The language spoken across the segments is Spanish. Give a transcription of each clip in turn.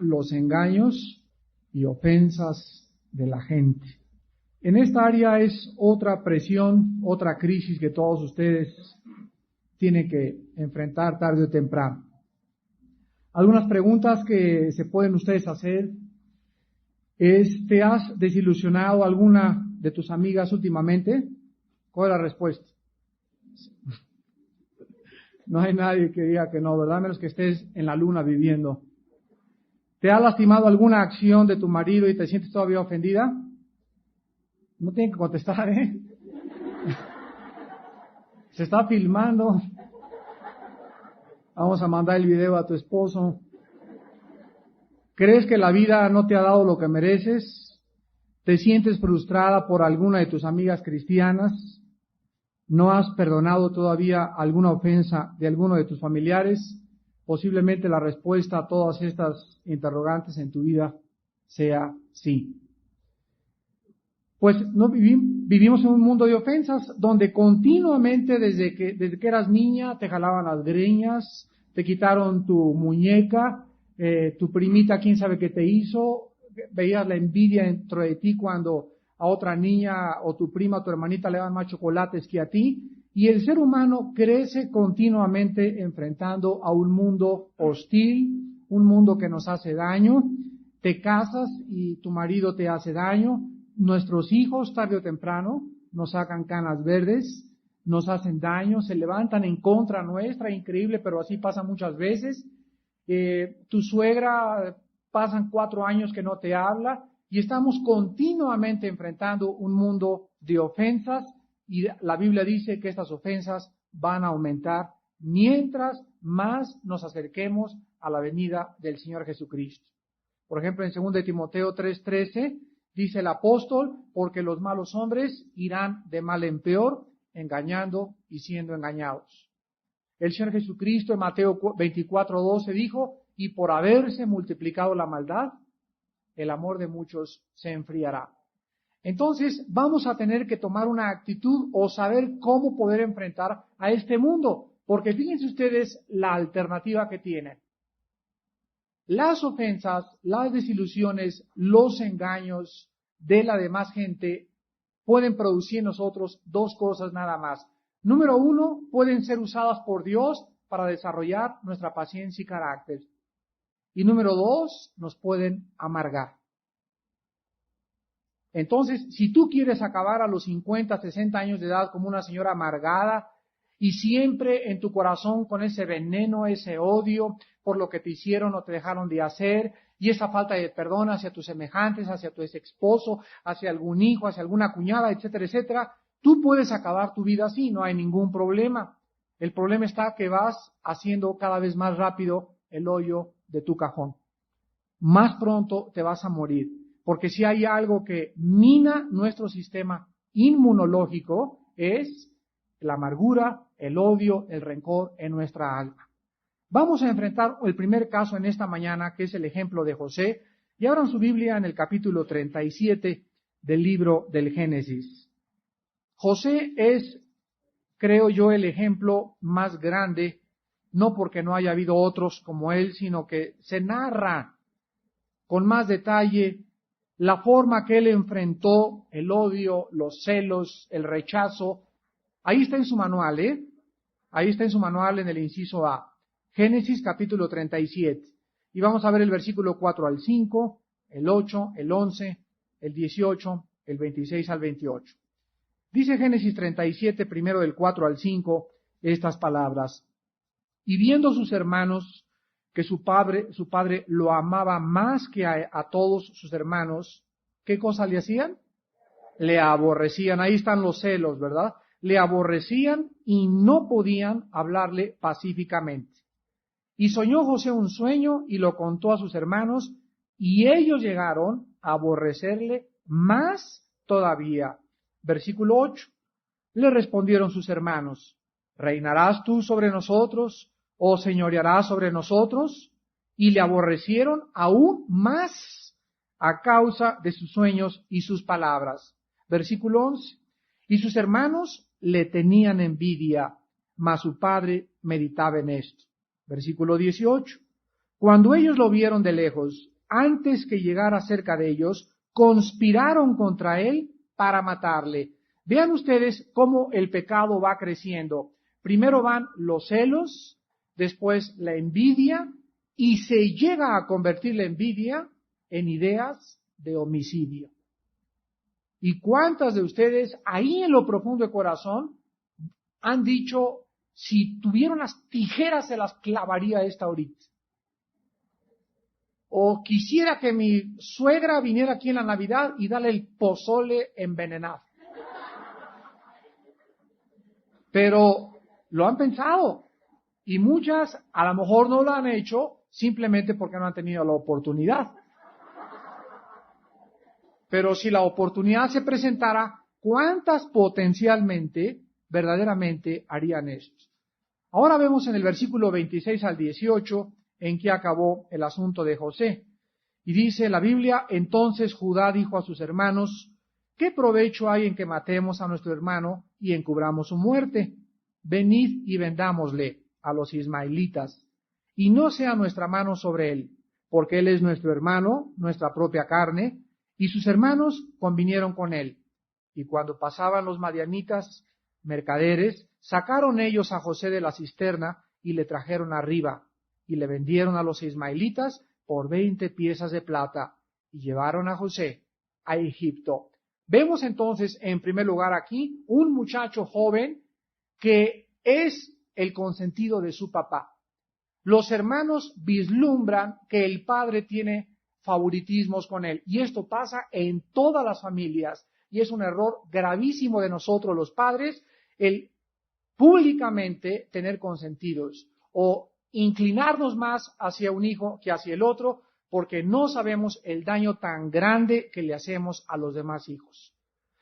los engaños y ofensas de la gente. En esta área es otra presión, otra crisis que todos ustedes tienen que enfrentar tarde o temprano. Algunas preguntas que se pueden ustedes hacer es: ¿te has desilusionado alguna de tus amigas últimamente? ¿Cuál es la respuesta? No hay nadie que diga que no, ¿verdad? A menos que estés en la luna viviendo. ¿Te ha lastimado alguna acción de tu marido y te sientes todavía ofendida? No tienen que contestar, ¿eh? Se está filmando. Vamos a mandar el video a tu esposo. ¿Crees que la vida no te ha dado lo que mereces? ¿Te sientes frustrada por alguna de tus amigas cristianas? ¿No has perdonado todavía alguna ofensa de alguno de tus familiares? Posiblemente la respuesta a todas estas interrogantes en tu vida sea sí. Pues no vivimos en un mundo de ofensas donde continuamente desde que eras niña te jalaban las greñas, te quitaron tu muñeca, tu primita quién sabe qué te hizo, veías la envidia dentro de ti cuando a otra niña o tu prima o tu hermanita le dan más chocolates que a ti, y el ser humano crece continuamente enfrentando a un mundo hostil, un mundo que nos hace daño. Te casas y tu marido te hace daño. Nuestros hijos, tarde o temprano, nos sacan canas verdes, nos hacen daño, se levantan en contra nuestra, increíble, pero así pasa muchas veces. Tu suegra, pasan 4 años que no te habla, y estamos continuamente enfrentando un mundo de ofensas, y la Biblia dice que estas ofensas van a aumentar mientras más nos acerquemos a la venida del Señor Jesucristo. Por ejemplo, en 2 Timoteo 3:13, dice el apóstol: porque los malos hombres irán de mal en peor, engañando y siendo engañados. El Señor Jesucristo en Mateo 24:12 dijo: y por haberse multiplicado la maldad, el amor de muchos se enfriará. Entonces vamos a tener que tomar una actitud o saber cómo poder enfrentar a este mundo, porque fíjense ustedes la alternativa que tienen. Las ofensas, las desilusiones, los engaños de la demás gente pueden producir en nosotros 2 cosas nada más. Número 1, pueden ser usadas por Dios para desarrollar nuestra paciencia y carácter. Y número 2, nos pueden amargar. Entonces, si tú quieres acabar a los 50, 60 años de edad como una señora amargada y siempre en tu corazón con ese veneno, ese odio por lo que te hicieron o te dejaron de hacer, y esa falta de perdón hacia tus semejantes, hacia tu ex esposo, hacia algún hijo, hacia alguna cuñada, etcétera, etcétera, tú puedes acabar tu vida así, no hay ningún problema. El problema está que vas haciendo cada vez más rápido el hoyo de tu cajón. Más pronto te vas a morir, porque si hay algo que mina nuestro sistema inmunológico es la amargura, el odio, el rencor en nuestra alma. Vamos a enfrentar el primer caso en esta mañana, que es el ejemplo de José, y abran su Biblia en el capítulo 37 del libro del Génesis. José es, creo yo, el ejemplo más grande, no porque no haya habido otros como él, sino que se narra con más detalle la forma que él enfrentó el odio, los celos, el rechazo. Ahí está en su manual, Ahí está en su manual en el inciso A. Génesis capítulo 37. Y vamos a ver el versículo 4 al 5, el 8, el 11, el 18, el 26 al 28. Dice Génesis 37, primero del 4 al 5, estas palabras. Y viendo sus hermanos que su padre lo amaba más que a todos sus hermanos, ¿qué cosa le hacían? Le aborrecían. Ahí están los celos, ¿verdad? Le aborrecían y no podían hablarle pacíficamente. Y soñó José un sueño y lo contó a sus hermanos, y ellos llegaron a aborrecerle más todavía. Versículo 8. Le respondieron sus hermanos: ¿reinarás tú sobre nosotros o señorearás sobre nosotros? Y le aborrecieron aún más a causa de sus sueños y sus palabras. Versículo 11. Y sus hermanos le tenían envidia, mas su padre meditaba en esto. Versículo 18. Cuando ellos lo vieron de lejos, antes que llegara cerca de ellos, conspiraron contra él para matarle. Vean ustedes cómo el pecado va creciendo. Primero van los celos, después la envidia, y se llega a convertir la envidia en ideas de homicidio. ¿Y cuántas de ustedes ahí en lo profundo del corazón han dicho, si tuvieran las tijeras se las clavaría esta ahorita? O quisiera que mi suegra viniera aquí en la Navidad y darle el pozole envenenado. Pero lo han pensado. Y muchas a lo mejor no lo han hecho simplemente porque no han tenido la oportunidad. Pero si la oportunidad se presentara, ¿cuántas potencialmente, verdaderamente harían eso? Ahora vemos en el versículo 26 al 18 en que acabó el asunto de José. Y dice la Biblia, entonces Judá dijo a sus hermanos, ¿qué provecho hay en que matemos a nuestro hermano y encubramos su muerte? Venid y vendámosle a los ismaelitas, y no sea nuestra mano sobre él, porque él es nuestro hermano, nuestra propia carne. Y sus hermanos convinieron con él. Y cuando pasaban los madianitas, mercaderes, sacaron ellos a José de la cisterna y le trajeron arriba, y le vendieron a los ismaelitas por 20 piezas de plata, y llevaron a José a Egipto. Vemos entonces, en primer lugar aquí, un muchacho joven que es el consentido de su papá. Los hermanos vislumbran que el padre tiene favoritismos con él, y esto pasa en todas las familias, y es un error gravísimo de nosotros los padres, el públicamente tener consentidos, o inclinarnos más hacia un hijo que hacia el otro, porque no sabemos el daño tan grande que le hacemos a los demás hijos.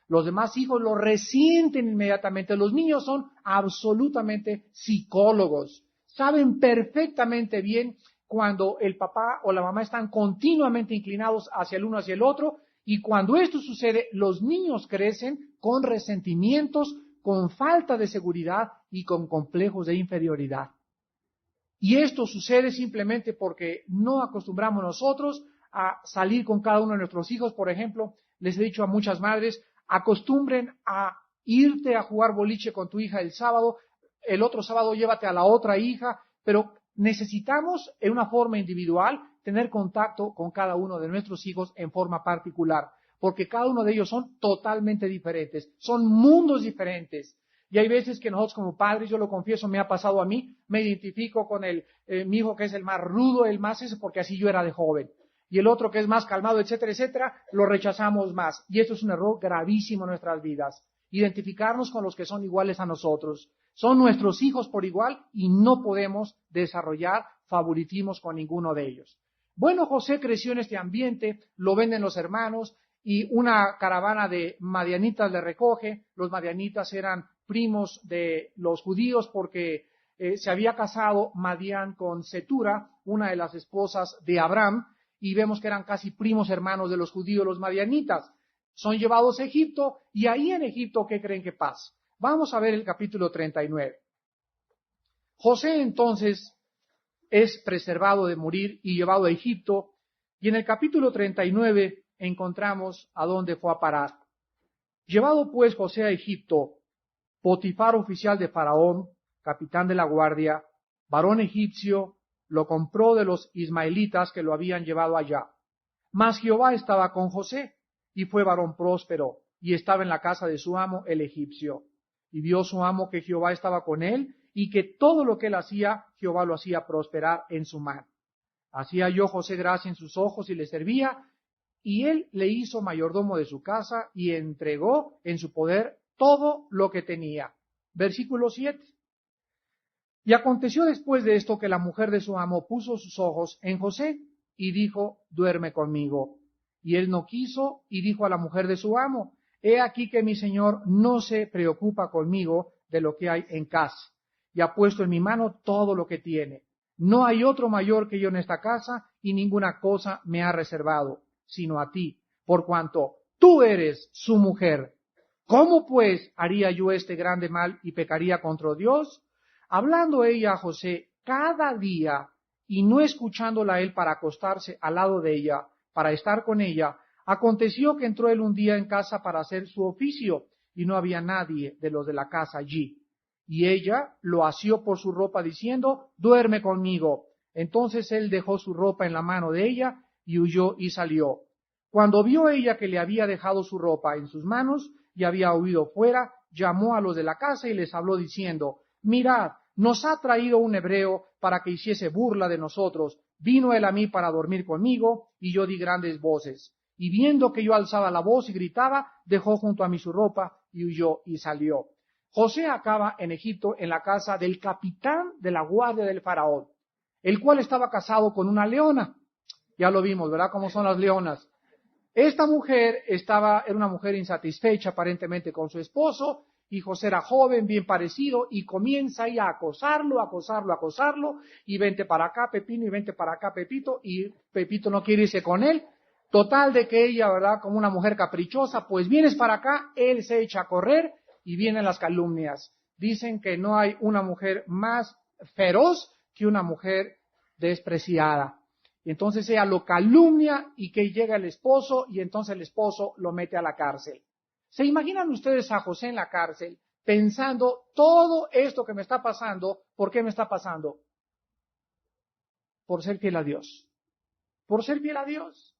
Los demás hijos lo resienten inmediatamente. Los niños son absolutamente psicólogos. Saben perfectamente bien cuando el papá o la mamá están continuamente inclinados hacia el uno hacia el otro, y cuando esto sucede, los niños crecen con resentimientos, con falta de seguridad y con complejos de inferioridad. Y esto sucede simplemente porque no acostumbramos nosotros a salir con cada uno de nuestros hijos. Por ejemplo, les he dicho a muchas madres, acostumbren a irte a jugar boliche con tu hija el sábado, el otro sábado llévate a la otra hija, pero necesitamos en una forma individual tener contacto con cada uno de nuestros hijos en forma particular, porque cada uno de ellos son totalmente diferentes, son mundos diferentes. Y hay veces que nosotros como padres, yo lo confieso, me ha pasado a mí, me identifico con mi hijo que es el más rudo, el más ese, porque así yo era de joven. Y el otro que es más calmado, etcétera, etcétera, lo rechazamos más. Y esto es un error gravísimo en nuestras vidas. Identificarnos con los que son iguales a nosotros. Son nuestros hijos por igual y no podemos desarrollar favoritismos con ninguno de ellos. Bueno, José creció en este ambiente, lo venden los hermanos y una caravana de madianitas le recoge. Los madianitas eran primos de los judíos porque se había casado Madián con Setura, una de las esposas de Abraham, y vemos que eran casi primos hermanos de los judíos, los madianitas. Son llevados a Egipto, y ahí en Egipto, ¿qué creen que pasa? Vamos a ver el capítulo 39. José entonces es preservado de morir y llevado a Egipto, y en el capítulo 39 encontramos a dónde fue a parar. Llevado pues José a Egipto, Potifar, oficial de Faraón, capitán de la guardia, varón egipcio, lo compró de los ismaelitas que lo habían llevado allá. Mas Jehová estaba con José, y fue varón próspero, y estaba en la casa de su amo el egipcio. Y vio su amo que Jehová estaba con él, y que todo lo que él hacía, Jehová lo hacía prosperar en su mano. Hacía yo José gracia en sus ojos y le servía, y él le hizo mayordomo de su casa, y entregó en su poder todo lo que tenía. Versículo 7. Y aconteció después de esto que la mujer de su amo puso sus ojos en José, y dijo, duerme conmigo. Y él no quiso, y dijo a la mujer de su amo, he aquí que mi señor no se preocupa conmigo de lo que hay en casa, y ha puesto en mi mano todo lo que tiene. No hay otro mayor que yo en esta casa, y ninguna cosa me ha reservado, sino a ti, por cuanto tú eres su mujer. ¿Cómo pues haría yo este grande mal y pecaría contra Dios? Hablando ella a José cada día y no escuchándola él para acostarse al lado de ella, para estar con ella, aconteció que entró él un día en casa para hacer su oficio, y no había nadie de los de la casa allí. Y ella lo asió por su ropa diciendo, duerme conmigo. Entonces él dejó su ropa en la mano de ella y huyó y salió. Cuando vio ella que le había dejado su ropa en sus manos y había huido fuera, llamó a los de la casa y les habló diciendo, mirad, nos ha traído un hebreo para que hiciese burla de nosotros. Vino él a mí para dormir conmigo y yo di grandes voces. Y viendo que yo alzaba la voz y gritaba, dejó junto a mí su ropa y huyó y salió. José acaba en Egipto en la casa del capitán de la guardia del faraón, el cual estaba casado con una leona. Ya lo vimos, ¿verdad? ¿Cómo son las leonas? Esta mujer era una mujer insatisfecha aparentemente con su esposo, y José era joven, bien parecido, y comienza ahí a acosarlo, y vente para acá, Pepino, y vente para acá, Pepito, y Pepito no quiere irse con él. Total de que ella, ¿verdad? Como una mujer caprichosa, pues vienes para acá, él se echa a correr, y vienen las calumnias. Dicen que no hay una mujer más feroz que una mujer despreciada. Y entonces ella lo calumnia y que llega el esposo y entonces el esposo lo mete a la cárcel. ¿Se imaginan ustedes a José en la cárcel pensando todo esto que me está pasando? ¿Por qué me está pasando? Por ser fiel a Dios. Por ser fiel a Dios.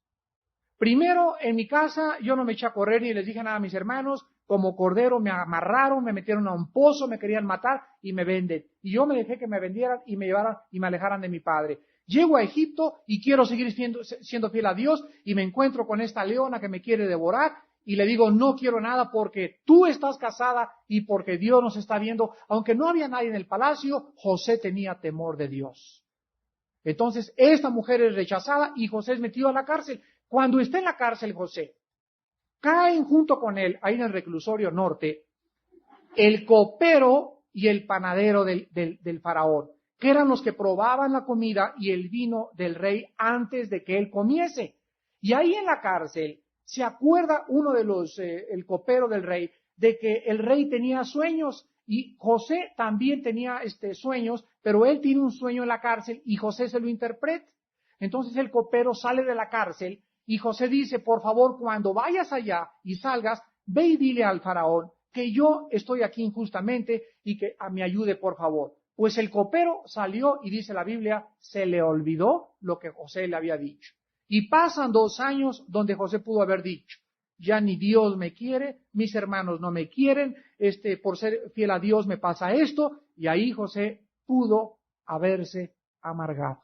Primero, en mi casa yo no me eché a correr ni les dije nada a mis hermanos. Como cordero me amarraron, me metieron a un pozo, me querían matar y me venden. Y yo me dejé que me vendieran y me llevaran y me alejaran de mi padre. Llego a Egipto y quiero seguir siendo fiel a Dios y me encuentro con esta leona que me quiere devorar y le digo, no quiero nada porque tú estás casada y porque Dios nos está viendo. Aunque no había nadie en el palacio, José tenía temor de Dios. Entonces, esta mujer es rechazada y José es metido a la cárcel. Cuando está en la cárcel José, caen junto con él, ahí en el reclusorio norte, el copero y el panadero del faraón, que eran los que probaban la comida y el vino del rey antes de que él comiese. Y ahí en la cárcel se acuerda uno de el copero del rey, de que el rey tenía sueños y José también tenía sueños, pero él tiene un sueño en la cárcel y José se lo interpreta. Entonces el copero sale de la cárcel y José dice, por favor, cuando vayas allá y salgas, ve y dile al faraón que yo estoy aquí injustamente y que me ayude, por favor. Pues el copero salió y dice la Biblia, se le olvidó lo que José le había dicho. Y pasan 2 años donde José pudo haber dicho, ya ni Dios me quiere, mis hermanos no me quieren, por ser fiel a Dios me pasa esto, y ahí José pudo haberse amargado.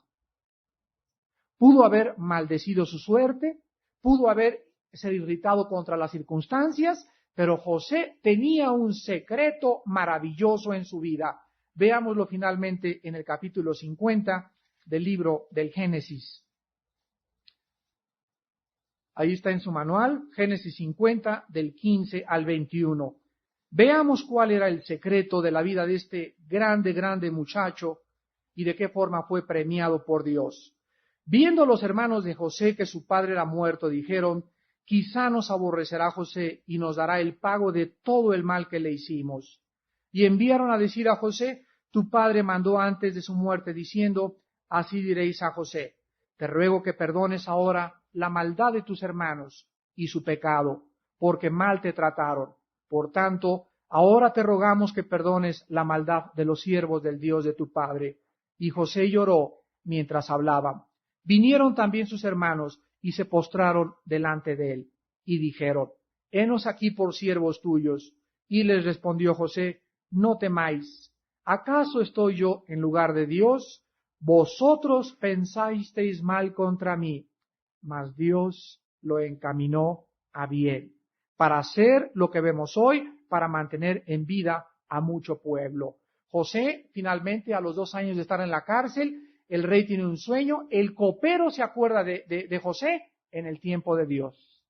Pudo haber maldecido su suerte, pudo haberse irritado contra las circunstancias, pero José tenía un secreto maravilloso en su vida. Veámoslo finalmente en el capítulo 50 del libro del Génesis. Ahí está en su manual, Génesis 50, del 15 al 21. Veamos cuál era el secreto de la vida de este grande muchacho y de qué forma fue premiado por Dios. Viendo los hermanos de José que su padre era muerto, dijeron, quizá nos aborrecerá José y nos dará el pago de todo el mal que le hicimos. Y enviaron a decir a José, tu padre mandó antes de su muerte, diciendo, así diréis a José, te ruego que perdones ahora la maldad de tus hermanos y su pecado, porque mal te trataron. Por tanto, ahora te rogamos que perdones la maldad de los siervos del Dios de tu padre. Y José lloró mientras hablaban. Vinieron también sus hermanos y se postraron delante de él y dijeron, henos aquí por siervos tuyos. Y les respondió José, no temáis, ¿acaso estoy yo en lugar de Dios? Vosotros pensasteis mal contra mí, mas Dios lo encaminó a bien, para hacer lo que vemos hoy, para mantener en vida a mucho pueblo. José, finalmente, a los 2 años de estar en la cárcel, el rey tiene un sueño, el copero se acuerda de José en el tiempo de Dios.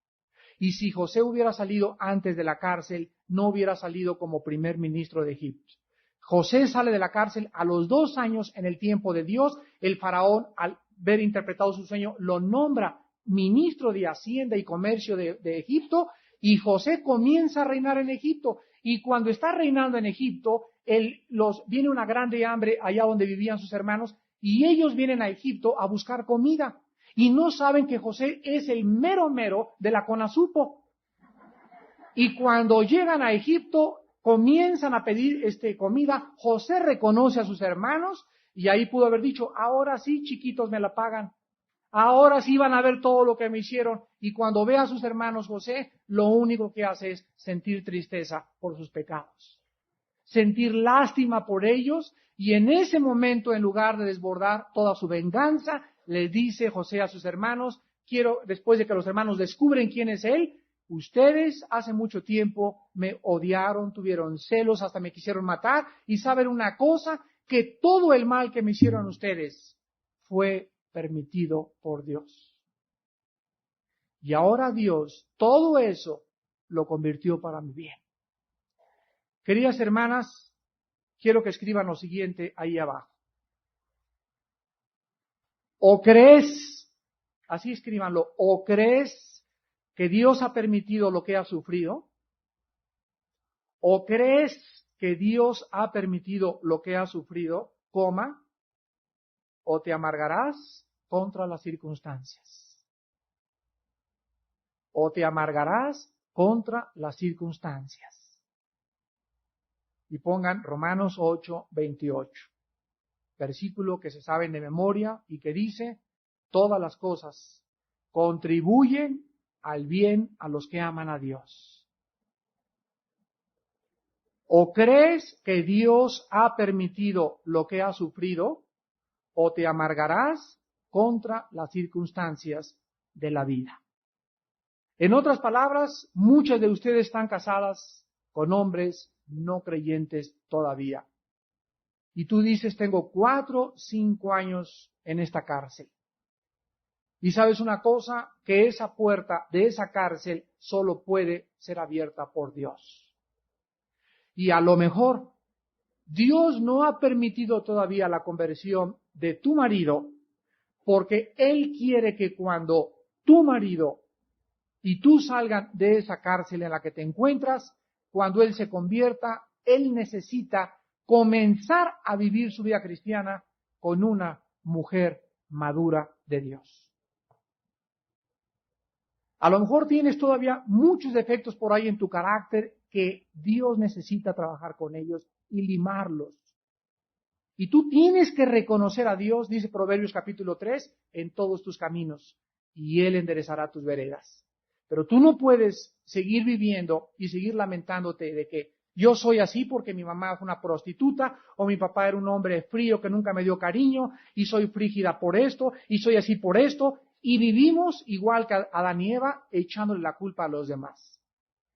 Y si José hubiera salido antes de la cárcel, no hubiera salido como primer ministro de Egipto. José sale de la cárcel a los 2 años en el tiempo de Dios. El faraón, al ver interpretado su sueño, lo nombra ministro de Hacienda y Comercio de Egipto, y José comienza a reinar en Egipto. Y cuando está reinando en Egipto, viene una grande hambre allá donde vivían sus hermanos, y ellos vienen a Egipto a buscar comida y no saben que José es el mero mero de la CONASUPO. Y cuando llegan a Egipto, comienzan a pedir comida. José reconoce a sus hermanos y ahí pudo haber dicho, ahora sí, chiquitos, me la pagan. Ahora sí van a ver todo lo que me hicieron. Y cuando ve a sus hermanos José, lo único que hace es sentir tristeza por sus pecados. Sentir lástima por ellos. Y en ese momento, en lugar de desbordar toda su venganza, les dice José a sus hermanos, después de que los hermanos descubren quién es él, ustedes hace mucho tiempo me odiaron, tuvieron celos, hasta me quisieron matar. Y saben una cosa, que todo el mal que me hicieron ustedes fue permitido por Dios. Y ahora Dios, todo eso lo convirtió para mi bien. Queridas hermanas, quiero que escriban lo siguiente ahí abajo. O crees, así escríbanlo, o crees que Dios ha permitido lo que ha sufrido, o crees que Dios ha permitido lo que ha sufrido, o te amargarás contra las circunstancias. O te amargarás contra las circunstancias. Y pongan Romanos 8:28, versículo que se saben de memoria y que dice, todas las cosas contribuyen al bien a los que aman a Dios. O crees que Dios ha permitido lo que ha sufrido, o te amargarás contra las circunstancias de la vida. En otras palabras, muchas de ustedes están casadas con hombres no creyentes todavía. Y tú dices, tengo 4, 5 años en esta cárcel. Y sabes una cosa, que esa puerta de esa cárcel solo puede ser abierta por Dios. Y a lo mejor Dios no ha permitido todavía la conversión de tu marido, porque Él quiere que cuando tu marido y tú salgan de esa cárcel en la que te encuentras, cuando Él se convierta, Él necesita comenzar a vivir su vida cristiana con una mujer madura de Dios. A lo mejor tienes todavía muchos defectos por ahí en tu carácter que Dios necesita trabajar con ellos y limarlos. Y tú tienes que reconocer a Dios, dice Proverbios capítulo 3, en todos tus caminos, y Él enderezará tus veredas. Pero tú no puedes seguir viviendo y seguir lamentándote de que yo soy así porque mi mamá fue una prostituta, o mi papá era un hombre frío que nunca me dio cariño, y soy frígida por esto, y soy así por esto, y vivimos igual que Adán y Eva, echándole la culpa a los demás.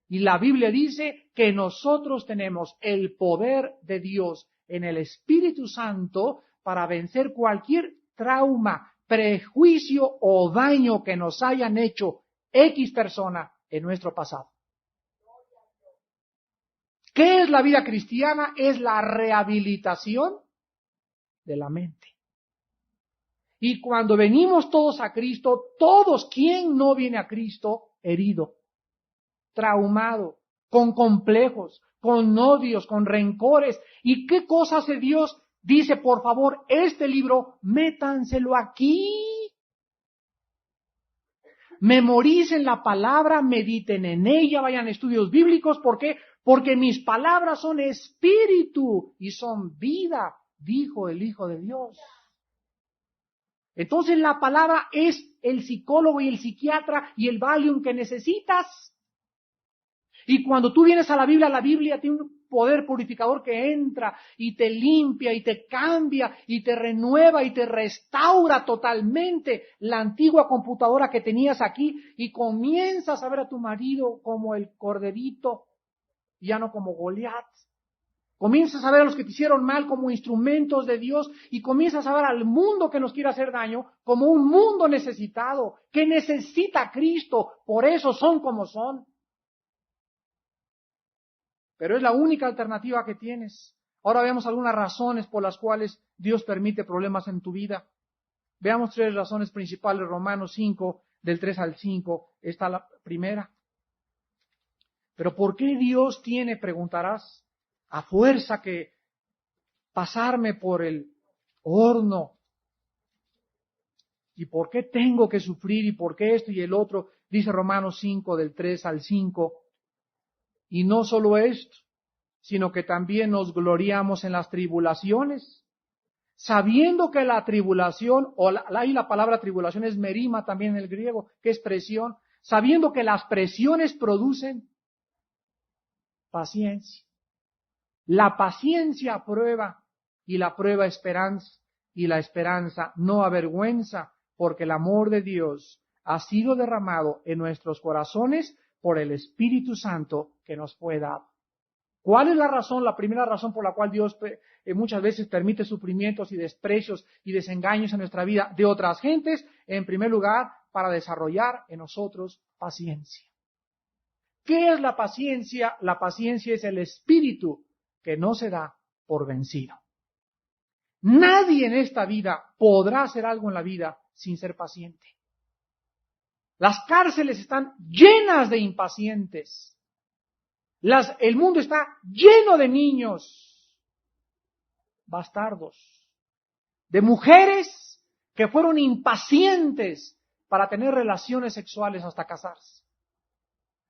Y la Biblia dice que nosotros tenemos el poder de Dios en el Espíritu Santo para vencer cualquier trauma, prejuicio o daño que nos hayan hecho X persona en nuestro pasado. ¿Qué es la vida cristiana? Es la rehabilitación de la mente. Y cuando venimos todos a Cristo, todos, ¿quién no viene a Cristo herido, traumado, con complejos, con odios, con rencores? ¿Y qué cosa hace Dios? Dice, por favor, este libro, métanselo aquí. Memoricen la palabra, mediten en ella, vayan a estudios bíblicos. ¿Por qué? Porque mis palabras son espíritu y son vida, dijo el Hijo de Dios. Entonces la palabra es el psicólogo y el psiquiatra y el Valium que necesitas. Y cuando tú vienes a la Biblia tiene un poder purificador que entra y te limpia y te cambia y te renueva y te restaura totalmente la antigua computadora que tenías aquí y comienzas a ver a tu marido como el corderito, ya no como Goliat. Comienzas a ver a los que te hicieron mal como instrumentos de Dios y comienzas a ver al mundo que nos quiere hacer daño como un mundo necesitado, que necesita a Cristo, por eso son como son. Pero es la única alternativa que tienes. Ahora veamos algunas razones por las cuales Dios permite problemas en tu vida. Veamos 3 razones principales, Romanos 5, del 3 al 5, está la primera. Pero ¿por qué Dios tiene, preguntarás, a fuerza que pasarme por el horno ¿Y por qué tengo que sufrir? ¿Y por qué esto y el otro? Dice Romanos 5, del 3 al 5. Y no solo esto, sino que también nos gloriamos en las tribulaciones, sabiendo que la tribulación, ahí la palabra tribulación es merima también en el griego, que es presión, sabiendo que las presiones producen paciencia. La paciencia prueba, y la prueba esperanza, y la esperanza no avergüenza, porque el amor de Dios ha sido derramado en nuestros corazones por el Espíritu Santo que nos fue dado. ¿Cuál es la razón? La primera razón por la cual Dios muchas veces permite sufrimientos y desprecios y desengaños en nuestra vida de otras gentes, en primer lugar, para desarrollar en nosotros paciencia. ¿Qué es la paciencia? La paciencia es el espíritu que no se da por vencido. Nadie en esta vida podrá hacer algo en la vida sin ser paciente. Las cárceles están llenas de impacientes. El mundo está lleno de niños bastardos, de mujeres que fueron impacientes para tener relaciones sexuales hasta casarse.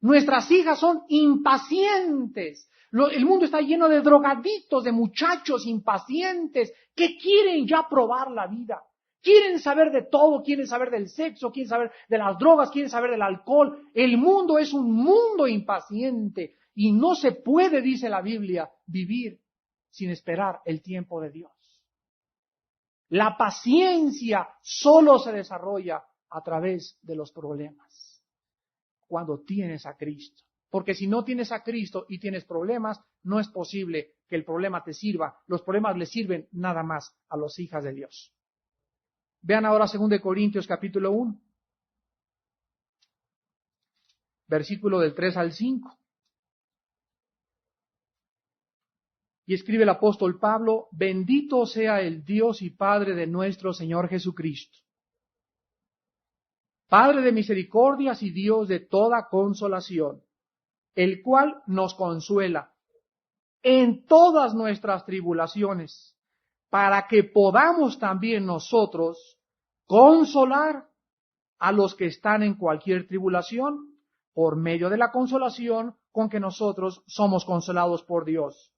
Nuestras hijas son impacientes. El mundo está lleno de drogadictos, de muchachos impacientes que quieren ya probar la vida. Quieren saber de todo, quieren saber del sexo, quieren saber de las drogas, quieren saber del alcohol. El mundo es un mundo impaciente y no se puede, dice la Biblia, vivir sin esperar el tiempo de Dios. La paciencia solo se desarrolla a través de los problemas, cuando tienes a Cristo. Porque si no tienes a Cristo y tienes problemas, no es posible que el problema te sirva. Los problemas le sirven nada más a las hijas de Dios. Vean ahora 2 Corintios capítulo 1, versículo del 3 al 5. Y escribe el apóstol Pablo: bendito sea el Dios y Padre de nuestro Señor Jesucristo, Padre de misericordias y Dios de toda consolación, el cual nos consuela en todas nuestras tribulaciones, para que podamos también nosotros consolar a los que están en cualquier tribulación, por medio de la consolación con que nosotros somos consolados por Dios.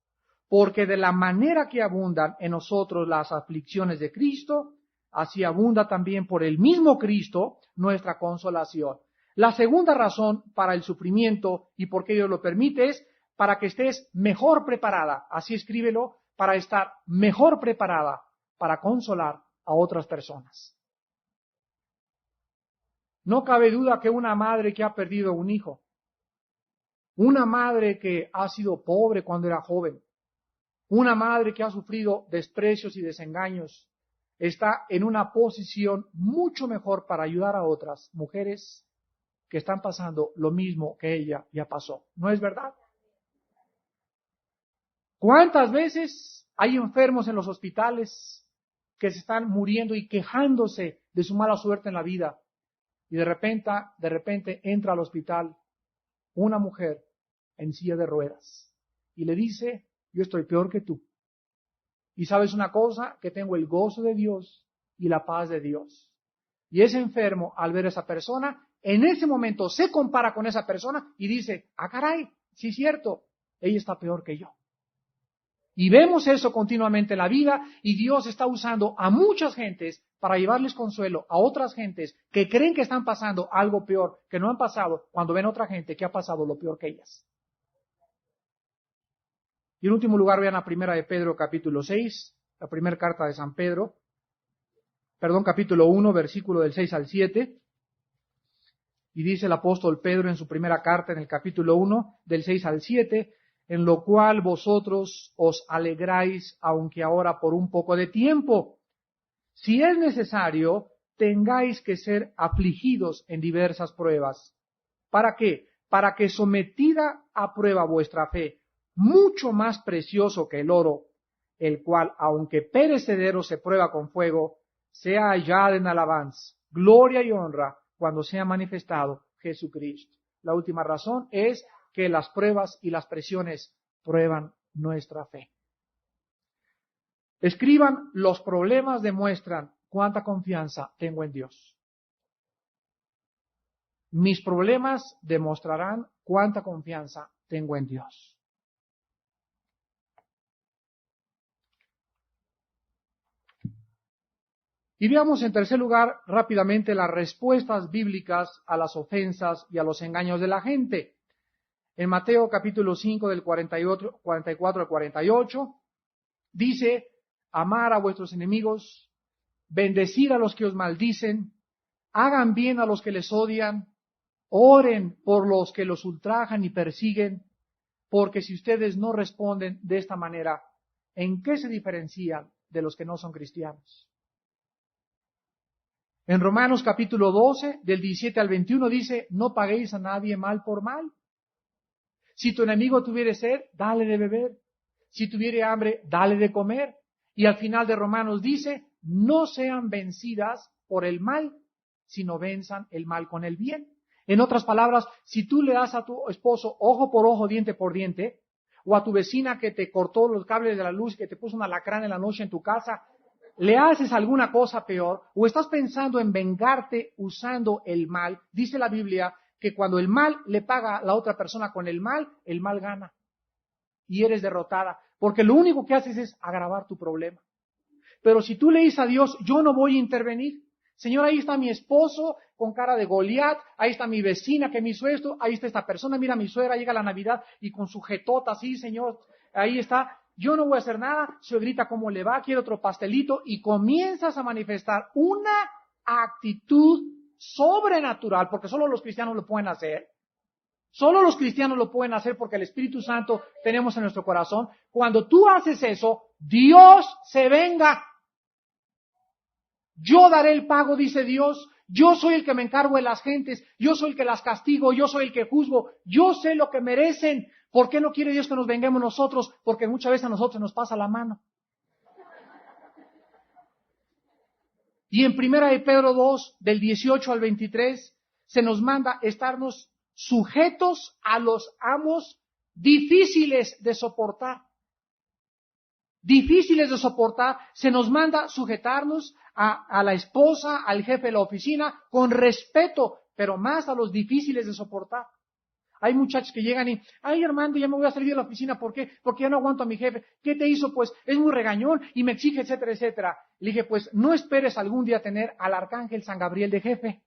Porque de la manera que abundan en nosotros las aflicciones de Cristo, así abunda también por el mismo Cristo nuestra consolación. La segunda razón para el sufrimiento y por qué Dios lo permite es para que estés mejor preparada, así escríbelo, para estar mejor preparada para consolar a otras personas. No cabe duda que una madre que ha perdido un hijo, una madre que ha sido pobre cuando era joven, una madre que ha sufrido desprecios y desengaños, está en una posición mucho mejor para ayudar a otras mujeres que están pasando lo mismo que ella ya pasó. ¿No es verdad? ¿Cuántas veces hay enfermos en los hospitales que se están muriendo y quejándose de su mala suerte en la vida? Y de repente entra al hospital una mujer en silla de ruedas y le dice: yo estoy peor que tú. Y sabes una cosa, que tengo el gozo de Dios y la paz de Dios. Y ese enfermo, al ver a esa persona, en ese momento se compara con esa persona y dice: ah, caray, sí es cierto, ella está peor que yo. Y vemos eso continuamente en la vida, y Dios está usando a muchas gentes para llevarles consuelo a otras gentes que creen que están pasando algo peor, que no han pasado, cuando ven a otra gente que ha pasado lo peor que ellas. Y en último lugar, vean la primera de Pedro, capítulo 6, la primera carta de San Pedro, capítulo 1, versículo del 6 al 7. Y dice el apóstol Pedro en su primera carta, en el capítulo 1, del 6 al 7, en lo cual vosotros os alegráis, aunque ahora por un poco de tiempo. Si es necesario, tengáis que ser afligidos en diversas pruebas. ¿Para qué? Para que sometida a prueba vuestra fe, mucho más precioso que el oro, el cual, aunque perecedero se prueba con fuego, sea hallada en alabanza, gloria y honra cuando sea manifestado Jesucristo. La última razón es que las pruebas y las presiones prueban nuestra fe. Escriban: los problemas demuestran cuánta confianza tengo en Dios. Mis problemas demostrarán cuánta confianza tengo en Dios. Y veamos en tercer lugar rápidamente las respuestas bíblicas a las ofensas y a los engaños de la gente. En Mateo capítulo 5 del 44 al 48 dice: amar a vuestros enemigos, bendecir a los que os maldicen, hagan bien a los que les odian, oren por los que los ultrajan y persiguen, porque si ustedes no responden de esta manera, ¿en qué se diferencian de los que no son cristianos? En Romanos capítulo 12, del 17 al 21 dice: no paguéis a nadie mal por mal. Si tu enemigo tuviere sed, dale de beber. Si tuviere hambre, dale de comer. Y al final de Romanos dice: no sean vencidas por el mal, sino venzan el mal con el bien. En otras palabras, si tú le das a tu esposo ojo por ojo, diente por diente, o a tu vecina que te cortó los cables de la luz, que te puso un alacrán en la noche en tu casa, le haces alguna cosa peor, o estás pensando en vengarte usando el mal, dice la Biblia que cuando el mal le paga a la otra persona con el mal gana. Y eres derrotada, porque lo único que haces es agravar tu problema. Pero si tú le dices a Dios: yo no voy a intervenir. Señor, ahí está mi esposo con cara de Goliat, ahí está mi vecina que me hizo esto, ahí está esta persona, mira mi suegra, llega la Navidad y con su jetota así, Señor, ahí está. Yo no voy a hacer nada, suegrita, ¿cómo le va? Quiero otro pastelito. Y comienzas a manifestar una actitud sobrenatural, porque solo los cristianos lo pueden hacer. Solo los cristianos lo pueden hacer porque el Espíritu Santo tenemos en nuestro corazón. Cuando tú haces eso, Dios se venga. Yo daré el pago, dice Dios. Yo soy el que me encargo de las gentes. Yo soy el que las castigo. Yo soy el que juzgo. Yo sé lo que merecen. ¿Por qué no quiere Dios que nos vengamos nosotros? Porque muchas veces a nosotros nos pasa la mano. Y en 1 de Pedro 2, del 18 al 23, se nos manda estarnos sujetos a los amos difíciles de soportar. Difíciles de soportar, se nos manda sujetarnos a la esposa, al jefe de la oficina, con respeto, pero más a los difíciles de soportar. Hay muchachos que llegan y: ay, Armando, ya me voy a salir de la oficina. ¿Por qué? Porque ya no aguanto a mi jefe. ¿Qué te hizo? Pues es muy regañón y me exige, etcétera, etcétera. Le dije: pues no esperes algún día tener al arcángel San Gabriel de jefe,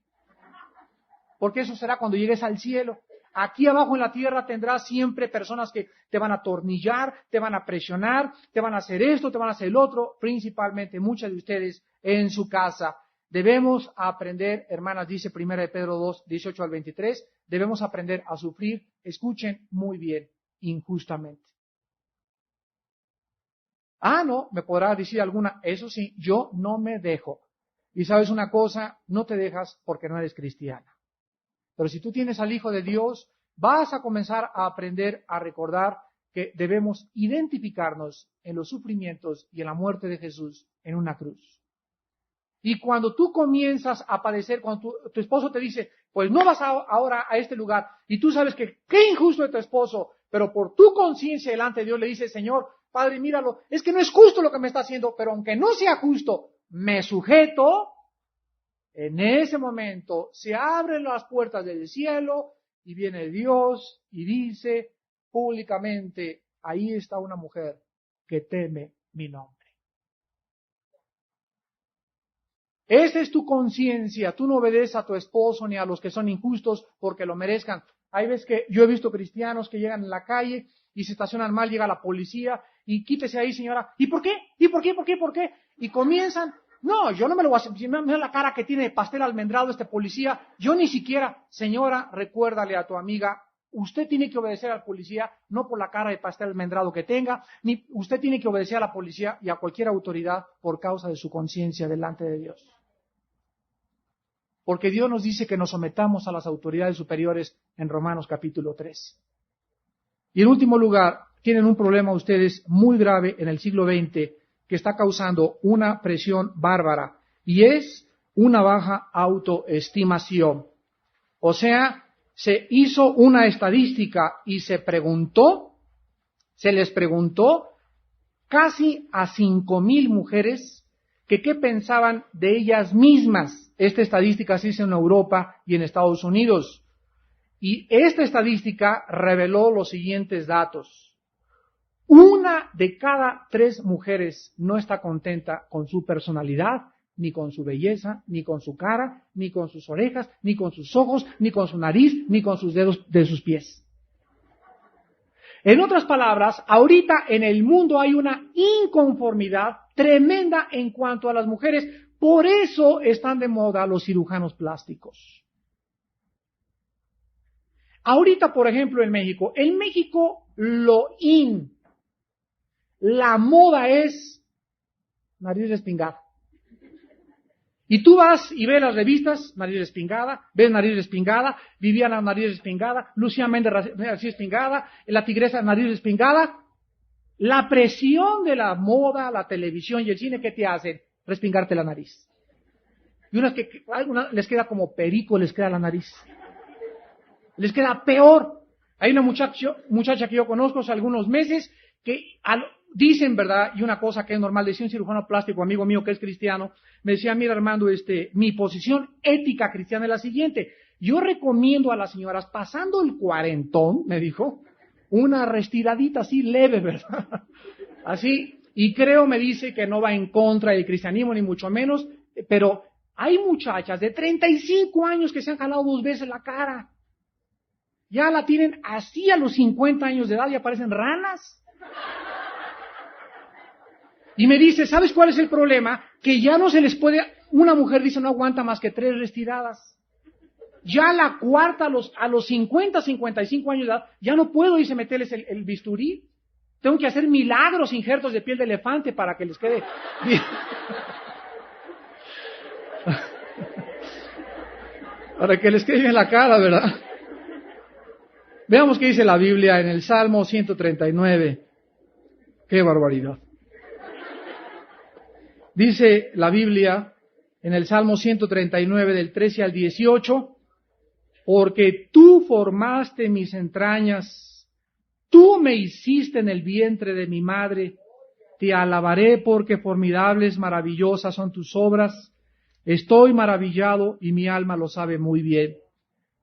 porque eso será cuando llegues al cielo. Aquí abajo en la tierra tendrás siempre personas que te van a atornillar, te van a presionar, te van a hacer esto, te van a hacer el otro, principalmente muchas de ustedes en su casa. Debemos aprender, hermanas, dice 1 de Pedro 2, 18 al 23, debemos aprender a sufrir, escuchen muy bien, injustamente. Ah, no, me podrá decir alguna: eso sí, yo no me dejo. Y sabes una cosa, no te dejas porque no eres cristiana. Pero si tú tienes al Hijo de Dios, vas a comenzar a aprender a recordar que debemos identificarnos en los sufrimientos y en la muerte de Jesús en una cruz. Y cuando tú comienzas a padecer, cuando tu esposo te dice: pues no vas ahora a este lugar, y tú sabes que qué injusto es tu esposo, pero por tu conciencia delante de Dios le dices: Señor, Padre, míralo, es que no es justo lo que me está haciendo, pero aunque no sea justo, me sujeto. En ese momento se abren las puertas del cielo y viene Dios y dice públicamente: ahí está una mujer que teme mi nombre. Esa es tu conciencia. Tú no obedeces a tu esposo ni a los que son injustos porque lo merezcan. Hay veces que yo he visto cristianos que llegan en la calle y se estacionan mal, llega la policía y: quítese ahí, señora. ¿Y por qué? ¿Y por qué? ¿Por qué? ¿Por qué? Y comienzan: no, yo no me lo voy a hacer. Mira la cara que tiene de pastel almendrado este policía. Yo ni siquiera. Señora, recuérdale a tu amiga: usted tiene que obedecer al policía, no por la cara de pastel almendrado que tenga, ni usted tiene que obedecer a la policía y a cualquier autoridad por causa de su conciencia delante de Dios. Porque Dios nos dice que nos sometamos a las autoridades superiores en Romanos capítulo 3. Y en último lugar, tienen un problema ustedes muy grave en el siglo XX que está causando una presión bárbara, y es una baja autoestimación. O sea, se hizo una estadística y se les preguntó casi a 5,000 mujeres que qué pensaban de ellas mismas. Esta estadística se hizo en Europa y en Estados Unidos. Y esta estadística reveló los siguientes datos. 1 de cada 3 mujeres no está contenta con su personalidad, ni con su belleza, ni con su cara, ni con sus orejas, ni con sus ojos, ni con su nariz, ni con sus dedos de sus pies. En otras palabras, ahorita en el mundo hay una inconformidad tremenda en cuanto a las mujeres. Por eso están de moda los cirujanos plásticos. Ahorita, por ejemplo, en México, la moda es nariz respingada. Y tú vas y ves las revistas, nariz respingada, ves nariz respingada, Viviana nariz respingada, Lucía Méndez nariz respingada, la tigresa nariz respingada. La presión de la moda, la televisión y el cine, ¿qué te hacen? Respingarte la nariz. Y unas que les queda como perico, les queda la nariz. Les queda peor. Hay una muchacha que yo conozco hace algunos meses que dicen, ¿verdad? Y una cosa que es normal, decía un cirujano plástico, amigo mío que es cristiano, me decía, mira Armando, mi posición ética cristiana es la siguiente. Yo recomiendo a las señoras, pasando el 40, me dijo, una restiradita así leve, ¿verdad? Así, y creo, me dice, que no va en contra del cristianismo, ni mucho menos, pero hay muchachas de 35 años que se han jalado 2 veces la cara. Ya la tienen así a los 50 años de edad y aparecen ranas. Y me dice, ¿sabes cuál es el problema? Que ya no se les puede, una mujer dice no aguanta más que 3 restiradas. Ya la cuarta a los 50, 55 años de edad, ya no puedo, dice, meterles el bisturí. Tengo que hacer milagros, injertos de piel de elefante para que les quede bien. Para que les quede bien la cara, ¿verdad? Veamos qué dice la Biblia en el Salmo 139. ¡Qué barbaridad! Dice la Biblia en el Salmo 139 del 13 al 18, porque tú formaste mis entrañas, tú me hiciste en el vientre de mi madre, te alabaré porque formidables, maravillosas son tus obras, estoy maravillado y mi alma lo sabe muy bien.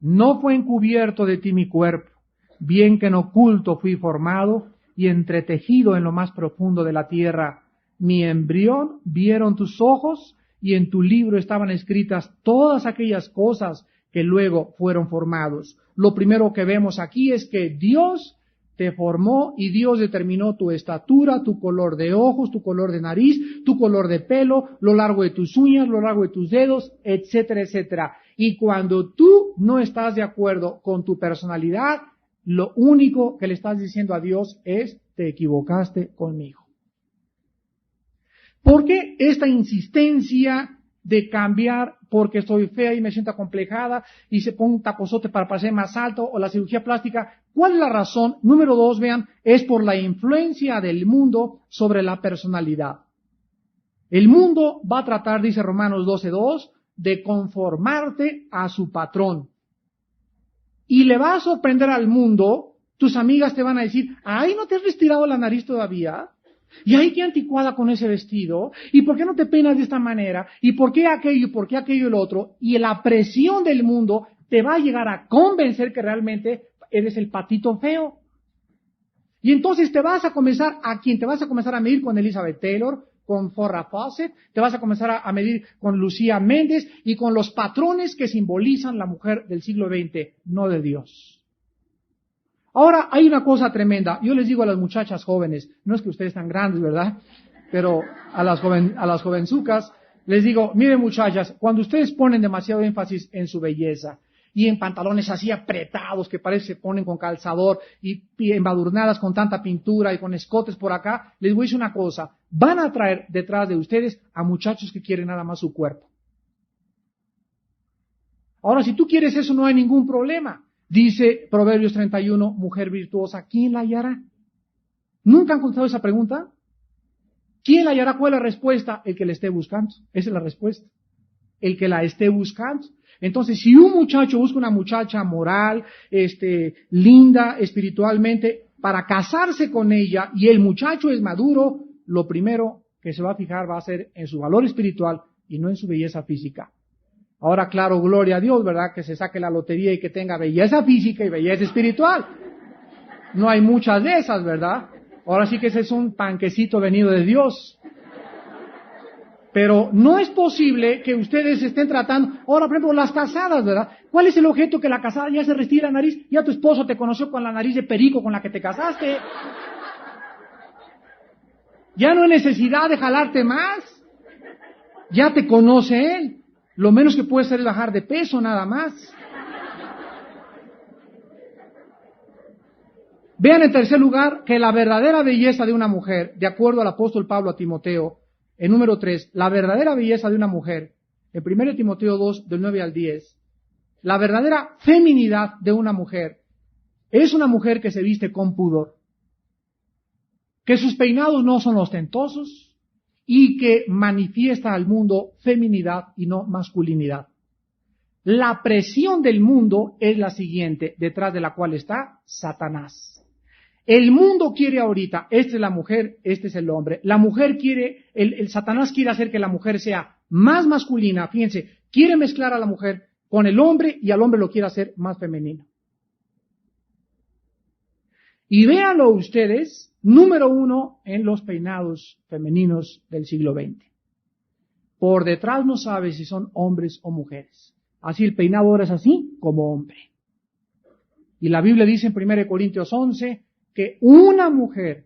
No fue encubierto de ti mi cuerpo, bien que en oculto fui formado y entretejido en lo más profundo de la tierra. Mi embrión vieron tus ojos y en tu libro estaban escritas todas aquellas cosas que luego fueron formados. Lo primero que vemos aquí es que Dios te formó y Dios determinó tu estatura, tu color de ojos, tu color de nariz, tu color de pelo, lo largo de tus uñas, lo largo de tus dedos, etcétera, etcétera. Y cuando tú no estás de acuerdo con tu personalidad, lo único que le estás diciendo a Dios es, te equivocaste conmigo. ¿Por qué esta insistencia de cambiar porque estoy fea y me siento acomplejada y se pone un tacozote para parecer más alto o la cirugía plástica? ¿Cuál es la razón? Número 2, vean, es por la influencia del mundo sobre la personalidad. El mundo va a tratar, dice Romanos 12:2, de conformarte a su patrón. Y le va a sorprender al mundo, tus amigas te van a decir, ay, ¿no te has estirado la nariz todavía? Y ay, qué anticuada con ese vestido, y por qué no te peinas de esta manera, y por qué aquello, y por qué aquello y lo otro, y la presión del mundo te va a llegar a convencer que realmente eres el patito feo. Y entonces te vas a comenzar a medir con Elizabeth Taylor, con Farrah Fawcett, te vas a comenzar a medir con Lucía Méndez y con los patrones que simbolizan la mujer del siglo XX, no de Dios. Ahora, hay una cosa tremenda. Yo les digo a las muchachas jóvenes, no es que ustedes están grandes, ¿verdad? Pero a las jovenzucas, les digo, miren muchachas, cuando ustedes ponen demasiado énfasis en su belleza y en pantalones así apretados que parece que se ponen con calzador y embadurnadas con tanta pintura y con escotes por acá, les voy a decir una cosa, van a traer detrás de ustedes a muchachos que quieren nada más su cuerpo. Ahora, si tú quieres eso, no hay ningún problema. Dice Proverbios 31, mujer virtuosa, ¿quién la hallará? ¿Nunca han contestado esa pregunta? ¿Quién la hallará? ¿Cuál es la respuesta? El que la esté buscando. Esa es la respuesta. El que la esté buscando. Entonces, si un muchacho busca una muchacha moral, linda espiritualmente, para casarse con ella, y el muchacho es maduro, lo primero que se va a fijar va a ser en su valor espiritual y no en su belleza física. Ahora, claro, gloria a Dios, ¿verdad? Que se saque la lotería y que tenga belleza física y belleza espiritual. No hay muchas de esas, ¿verdad? Ahora sí que ese es un panquecito venido de Dios. Pero no es posible que ustedes estén tratando, ahora por ejemplo las casadas, ¿verdad? ¿Cuál es el objeto? Que la casada ya se retira la nariz, ya tu esposo te conoció con la nariz de perico con la que te casaste. Ya no hay necesidad de jalarte más. Ya te conoce él. Lo menos que puede hacer es bajar de peso nada más. Vean en tercer lugar que la verdadera belleza de una mujer, de acuerdo al apóstol Pablo a Timoteo, en número 3, la verdadera belleza de una mujer, en 1 Timoteo 2, del 9 al 10, la verdadera feminidad de una mujer es una mujer que se viste con pudor, que sus peinados no son ostentosos y que manifiesta al mundo feminidad y no masculinidad. La presión del mundo es la siguiente, detrás de la cual está Satanás. El mundo quiere ahorita, esta es la mujer, este es el hombre. La mujer quiere, el Satanás quiere hacer que la mujer sea más masculina. Fíjense, quiere mezclar a la mujer con el hombre y al hombre lo quiere hacer más femenino. Y véanlo ustedes, número 1 en los peinados femeninos del siglo XX. Por detrás no sabe si son hombres o mujeres. Así el peinado ahora es así como hombre. Y la Biblia dice en 1 Corintios 11 que una mujer,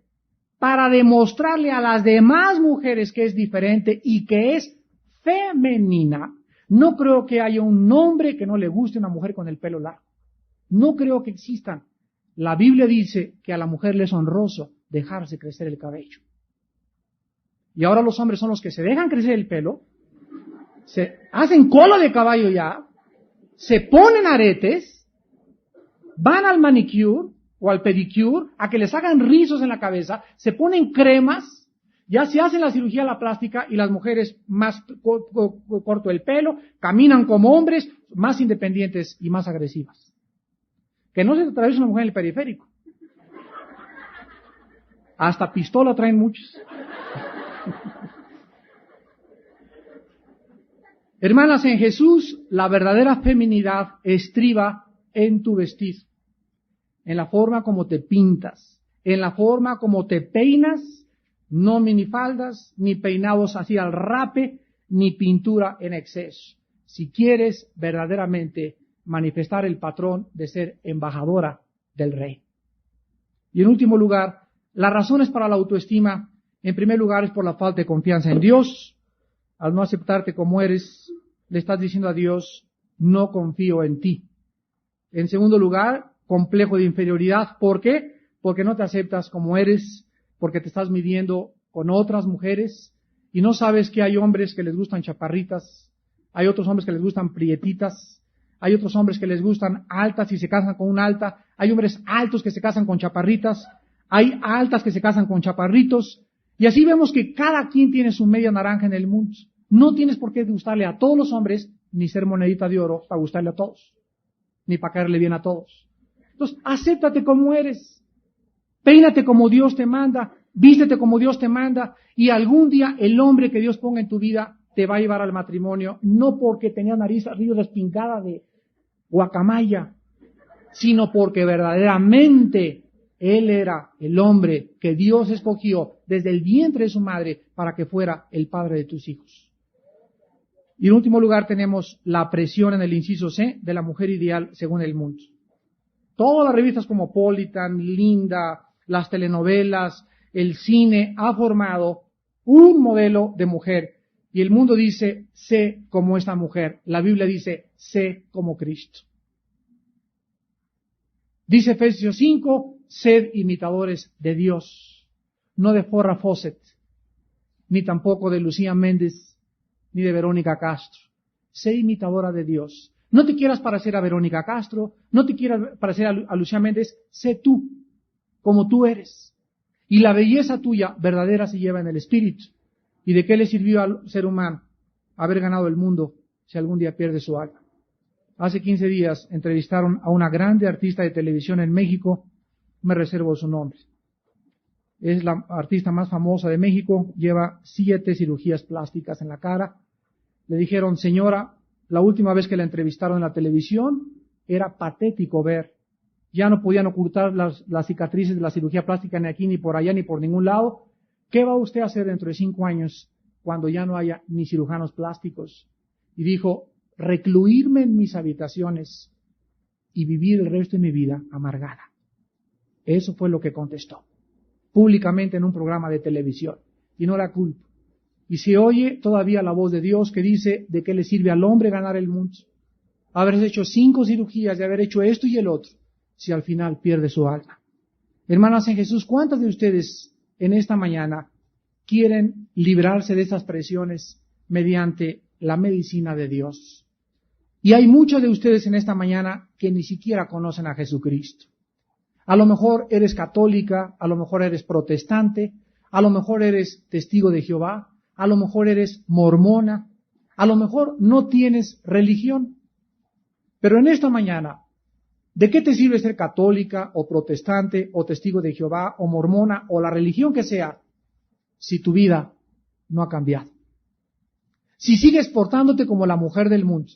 para demostrarle a las demás mujeres que es diferente y que es femenina, no creo que haya un hombre que no le guste una mujer con el pelo largo. No creo que existan. La Biblia dice que a la mujer le es honroso dejarse crecer el cabello. Y ahora los hombres son los que se dejan crecer el pelo, se hacen cola de caballo ya, se ponen aretes, van al manicure o al pedicure a que les hagan rizos en la cabeza, se ponen cremas, ya se hacen la cirugía la plástica y las mujeres más corto el pelo, caminan como hombres, más independientes y más agresivas. Que no se atraviesa una mujer en el periférico. Hasta pistola traen muchos. Hermanas, en Jesús la verdadera feminidad estriba en tu vestido, en la forma como te pintas, en la forma como te peinas, no minifaldas, ni peinados así al rape, ni pintura en exceso. Si quieres verdaderamente manifestar el patrón de ser embajadora del Rey. Y en último lugar, las razones para la autoestima, en primer lugar, es por la falta de confianza en Dios. Al no aceptarte como eres, le estás diciendo a Dios, no confío en ti. En segundo lugar, complejo de inferioridad. ¿Por qué? Porque no te aceptas como eres, porque te estás midiendo con otras mujeres y no sabes que hay hombres que les gustan chaparritas, hay otros hombres que les gustan prietitas, hay otros hombres que les gustan altas y se casan con una alta, hay hombres altos que se casan con chaparritas, hay altas que se casan con chaparritos, y así vemos que cada quien tiene su media naranja en el mundo. No tienes por qué gustarle a todos los hombres, ni ser monedita de oro para gustarle a todos, ni para caerle bien a todos. Entonces, acéptate como eres, peínate como Dios te manda, vístete como Dios te manda, y algún día el hombre que Dios ponga en tu vida te va a llevar al matrimonio, no porque tenía nariz arriba despingada de guacamaya, sino porque verdaderamente él era el hombre que Dios escogió desde el vientre de su madre para que fuera el padre de tus hijos. Y en último lugar tenemos la presión en el inciso C de la mujer ideal según el mundo. Todas las revistas como Politan, Linda, las telenovelas, el cine ha formado un modelo de mujer. Y el mundo dice, sé como esta mujer. La Biblia dice, sé como Cristo. Dice Efesios 5, sed imitadores de Dios, no de Farrah Fawcett, ni tampoco de Lucía Méndez, ni de Verónica Castro. Sé imitadora de Dios. No te quieras parecer a Verónica Castro, no te quieras parecer a Lucía Méndez, sé tú, como tú eres. Y la belleza tuya verdadera se lleva en el espíritu. ¿Y de qué le sirvió al ser humano haber ganado el mundo si algún día pierde su alma? Hace 15 días entrevistaron a una grande artista de televisión en México, me reservo su nombre. es la artista más famosa de México, lleva 7 cirugías plásticas en la cara. Le dijeron, señora, la última vez que la entrevistaron en la televisión, era patético ver. Ya no podían ocultar las cicatrices de la cirugía plástica ni aquí, ni por allá, ni por ningún lado. ¿Qué va usted a hacer dentro de 5 años cuando ya no haya ni cirujanos plásticos? Y dijo, recluirme en mis habitaciones y vivir el resto de mi vida amargada. Eso fue lo que contestó, públicamente en un programa de televisión. Y no la culpo. Y se oye todavía la voz de Dios que dice, ¿de qué le sirve al hombre ganar el mundo? Haber hecho 5 cirugías, de haber hecho esto y el otro, si al final pierde su alma. Hermanas en Jesús, ¿cuántas de ustedes en esta mañana quieren librarse de esas presiones mediante la medicina de Dios? Y hay muchos de ustedes en esta mañana que ni siquiera conocen a Jesucristo. A lo mejor eres católica, a lo mejor eres protestante, a lo mejor eres testigo de Jehová, a lo mejor eres mormona, a lo mejor no tienes religión. Pero en esta mañana, ¿de qué te sirve ser católica o protestante o testigo de Jehová o mormona o la religión que sea si tu vida no ha cambiado? Si sigues portándote como la mujer del mundo,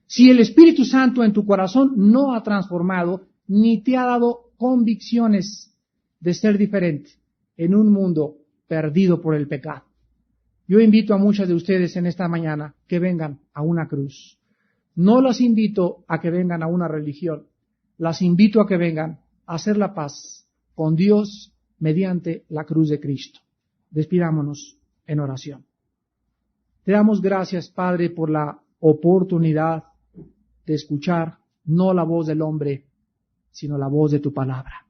si el Espíritu Santo en tu corazón no ha transformado ni te ha dado convicciones de ser diferente en un mundo perdido por el pecado. Yo invito a muchas de ustedes en esta mañana que vengan a una cruz. No las invito a que vengan a una religión. Las invito a que vengan a hacer la paz con Dios mediante la cruz de Cristo. Despidámonos en oración. Te damos gracias, Padre, por la oportunidad de escuchar no la voz del hombre, sino la voz de tu palabra.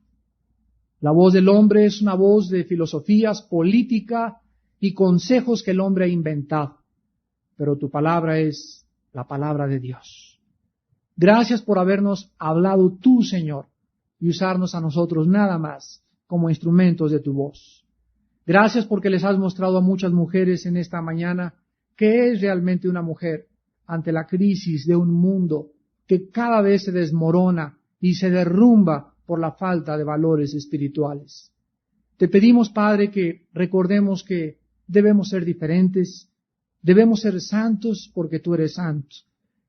La voz del hombre es una voz de filosofías, política y consejos que el hombre ha inventado, pero tu palabra es la palabra de Dios. Gracias por habernos hablado tú, Señor, y usarnos a nosotros nada más como instrumentos de tu voz. Gracias porque les has mostrado a muchas mujeres en esta mañana que es realmente una mujer ante la crisis de un mundo que cada vez se desmorona y se derrumba por la falta de valores espirituales. Te pedimos, Padre, que recordemos que debemos ser diferentes, debemos ser santos porque tú eres santo.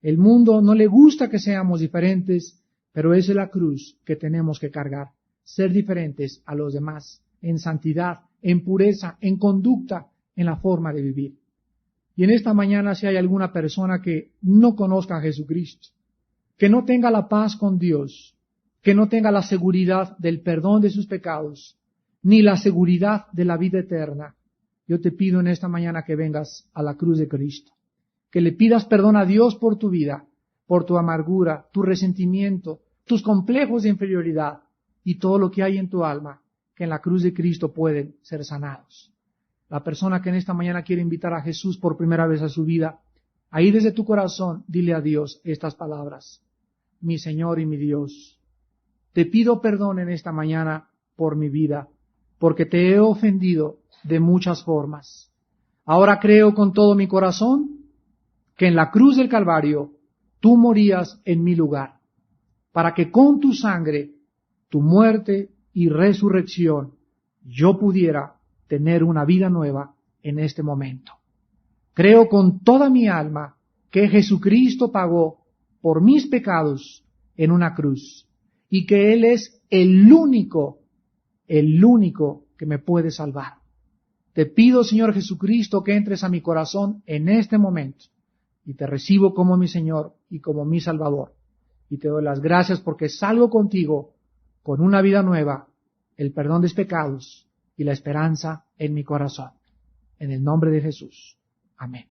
El mundo no le gusta que seamos diferentes, pero esa es la cruz que tenemos que cargar, ser diferentes a los demás, en santidad, en pureza, en conducta, en la forma de vivir. Y en esta mañana, si hay alguna persona que no conozca a Jesucristo, que no tenga la paz con Dios, que no tenga la seguridad del perdón de sus pecados, ni la seguridad de la vida eterna, yo te pido en esta mañana que vengas a la cruz de Cristo, que le pidas perdón a Dios por tu vida, por tu amargura, tu resentimiento, tus complejos de inferioridad y todo lo que hay en tu alma, que en la cruz de Cristo pueden ser sanados. La persona que en esta mañana quiere invitar a Jesús por primera vez a su vida, ahí desde tu corazón, dile a Dios estas palabras: mi Señor y mi Dios, te pido perdón en esta mañana por mi vida, porque te he ofendido de muchas formas. Ahora creo con todo mi corazón que en la cruz del Calvario tú morías en mi lugar, para que con tu sangre, tu muerte y resurrección, yo pudiera tener una vida nueva en este momento. Creo con toda mi alma que Jesucristo pagó por mis pecados en una cruz y que Él es el único que me puede salvar. Te pido, Señor Jesucristo, que entres a mi corazón en este momento y te recibo como mi Señor y como mi Salvador. Y te doy las gracias porque salgo contigo con una vida nueva, el perdón de pecados y la esperanza en mi corazón. En el nombre de Jesús. Amén.